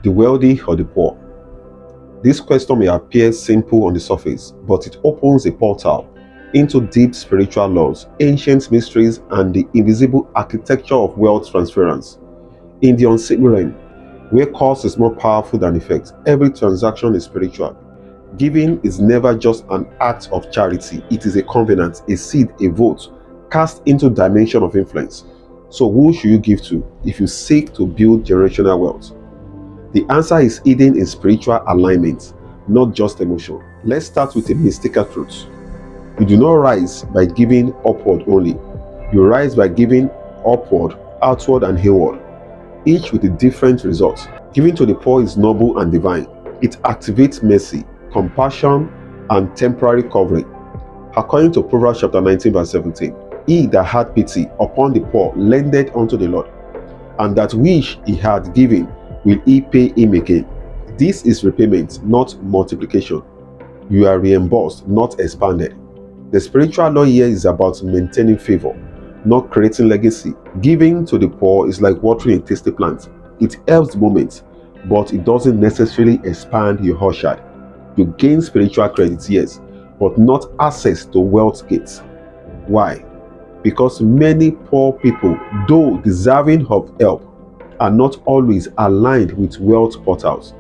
The wealthy or the poor? This question may appear simple on the surface, but it opens a portal into deep spiritual laws, ancient mysteries, and the invisible architecture of wealth transference. In the unseen realm, where cause is more powerful than effect, every transaction is spiritual. Giving is never just an act of charity, it is a covenant, a seed, a vote, cast into dimension of influence. So who should you give to if you seek to build generational wealth? The answer is hidden in spiritual alignment, not just emotion. Let's start with a mystical truth. You do not rise by giving upward only. You rise by giving upward, outward, and inward, each with a different result. Giving to the poor is noble and divine. It activates mercy, compassion, and temporary covering. According to Proverbs chapter 19, verse 17, he that had pity upon the poor lendeth unto the Lord, and that which he had given will he pay him again. This is repayment, not multiplication. You are reimbursed, not expanded. The spiritual law here is about maintaining favor, not creating legacy. Giving to the poor is like watering a tasty plant. It helps the moment, but it doesn't necessarily expand your orchard. You gain spiritual credit, yes, but not access to wealth gates. Why? Because many poor people, though deserving of help, are not always aligned with wealth portals.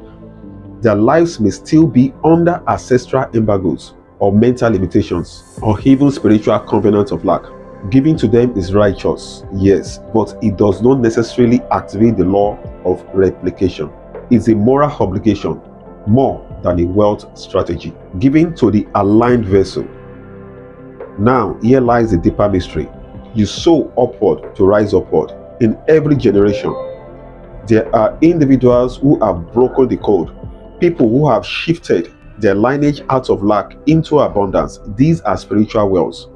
Their lives may still be under ancestral embargoes or mental limitations or even spiritual covenants of lack. Giving to them is righteous, yes, but it does not necessarily activate the law of replication. It's a moral obligation more than a wealth strategy. Giving to the aligned vessel. Now, here lies the deeper mystery. You sow upward to rise upward. In every generation, there are individuals who have broken the code, people who have shifted their lineage out of lack into abundance. These are spiritual wells.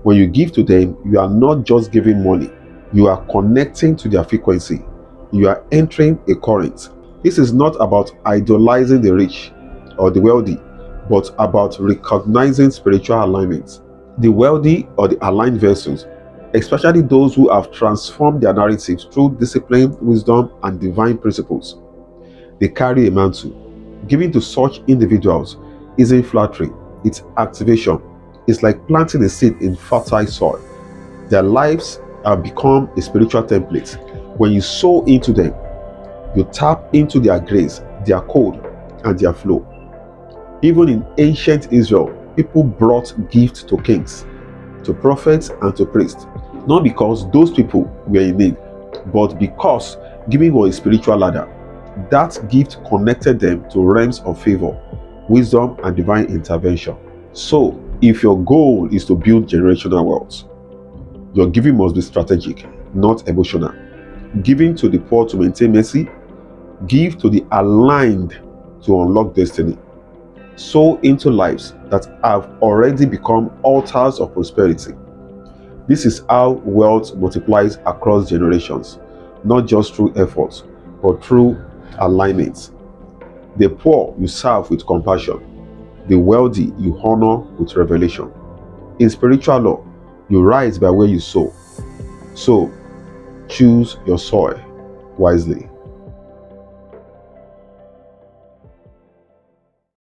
When you give to them, you are not just giving money, you are connecting to their frequency. You are entering a current. This is not about idolizing the rich or the wealthy, but about recognizing spiritual alignment. The wealthy or the aligned vessels, especially those who have transformed their narratives through discipline, wisdom, and divine principles, they carry a mantle. Giving to such individuals isn't flattery, it's activation. It's like planting a seed in fertile soil. Their lives have become a spiritual template. When you sow into them, you tap into their grace, their code, and their flow. Even in ancient Israel, people brought gifts to kings, to prophets, and to priests, not because those people were in need, but because giving was a spiritual ladder. That gift connected them to realms of favor, wisdom, and divine intervention. So, if your goal is to build generational wealth, your giving must be strategic, not emotional. Giving to the poor to maintain mercy, give to the aligned to unlock destiny. Sow into lives that have already become altars of prosperity. This is how wealth multiplies across generations, not just through effort, but through alignment. The poor you serve with compassion, the wealthy you honor with revelation. In spiritual law, you rise by where you sow. So, choose your soil wisely.